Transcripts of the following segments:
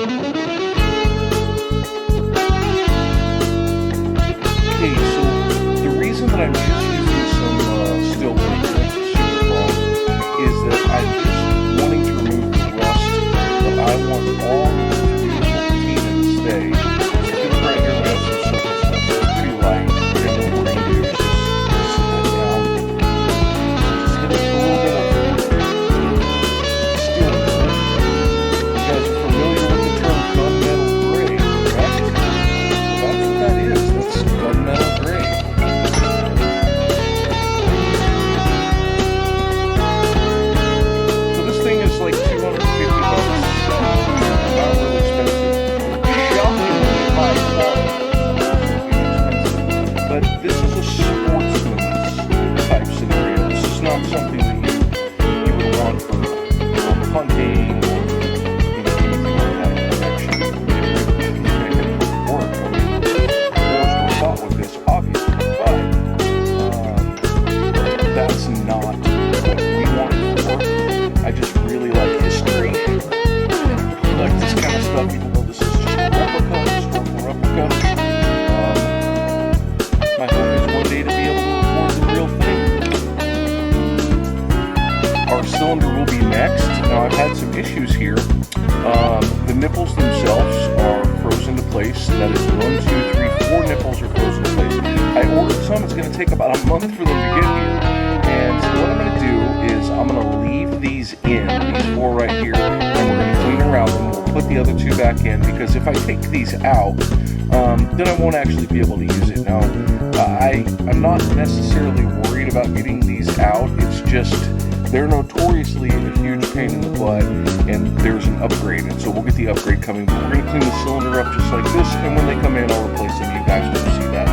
Okay, so the reason that I'm just using some steel wood super foam is that I'm just wanting to remove the rust, but I want all of the beautiful patina to stay. So if you look right here, we have some circle stuff that's pretty light, and then what we're going to do is just sit that down, just hit a little bit of steel wood. You guys are familiar with the term gunmetal gray, correct? Well, that's what that is. That's gunmetal gray. So this thing is like $250. Not really expensive. Shockingly high quality. But this is a sportsman's type scenario. This is not something that you would want for hunting or anything like that protection. Work. I mean, wars were fought with this, obviously, but that's not what we want it for. I just really like history. I like this kind of stuff, even though this is just a replica, historical replica. My hope is one day to be able to afford the real thing. Our cylinder will be next. Now I've had some issues here. The nipples themselves are frozen to place. That is 1, 2, 3, 4 nipples are frozen to place. I ordered some. It's going to take about a month for them to get here. And so what I'm going to do is I'm going to leave these in, these 4 right here, and we're going to clean around them. We'll put the other 2 back in, because if I take these out, then I won't actually be able to use it. Now, I'm not necessarily worried about getting these out. It's just they're notoriously a huge pain in the butt, and there's an upgrade, and so we'll get the upgrade coming. But we're going to clean the cylinder up just like this, and when they come in, I'll replace them. You guys will see that.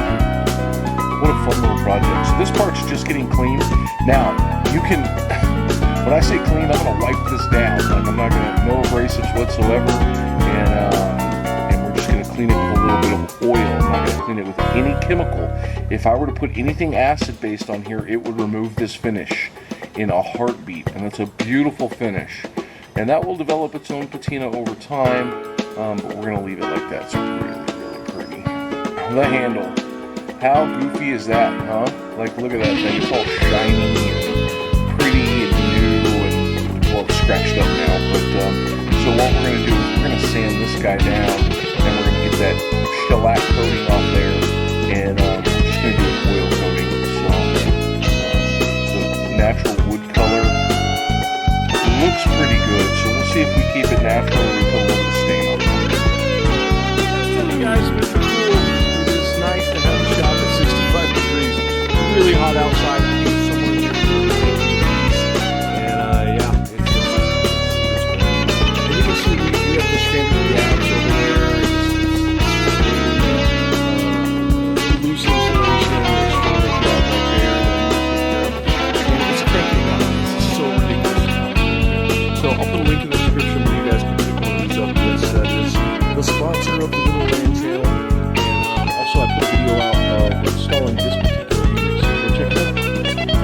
What a fun little project. So this part's just getting cleaned. Now, you can, when I say clean, I'm going to wipe this down. Like, I'm not going to, no abrasives whatsoever, and we're just going to clean it with a little bit of oil. I'm not going to clean it with any chemical. If I were to put anything acid-based on here, it would remove this finish in a heartbeat, and it's a beautiful finish. And that will develop its own patina over time, but we're going to leave it like that. It's really, really pretty. The handle. How goofy is that, huh? Like, look at that thing. It's all shiny and pretty and new and, well, it's scratched up now. But, so what we're going to do is we're going to sand this guy down, and we're going to get that shellac coating off there, and we're just going to do an oil coating. So, the natural wood color looks pretty good, so we'll see if we keep it natural or we put a little bit of stain on it. So you guys, Mr. Cool, it is nice to have a shop at 65 degrees. Really hot outside. Somewhere here. And yeah, it's and you can see we have the standard gas over there. It's loose insulation. There's storage out right there. And it's cranking out. It's so ridiculous. So I'll put a link in the description where you guys can pick one of these up. This is the sponsor of the Little Land channel. And also I put a video out of installing this particular unit. So go check it out.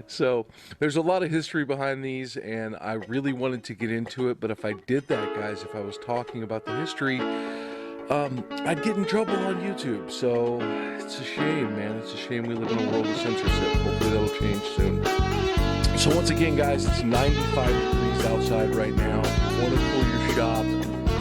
So there's a lot of history behind these, and I really wanted to get into it, but if I did that, guys, if I was talking about the history, I'd get in trouble on YouTube. So it's a shame, man. It's a shame we live in a world of censorship. Hopefully that'll change soon. So once again, guys, it's 95 degrees outside right now. If you want to cool your shop,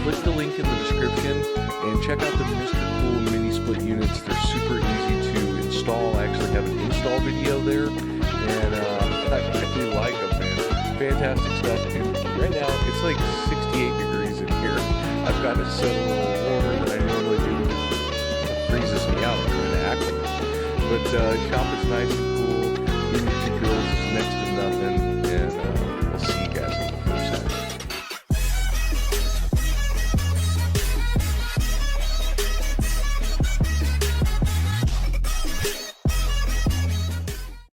click the link in the description and check out the Mr. Cool mini split units. They're super easy to install. I actually have an install video there, and I really like them, man. Fantastic stuff. And right now, it's like 68 degrees in here. I've got it set a little warmer than I normally do. It freezes me out. I'm trying to acclimate. But shop is nice and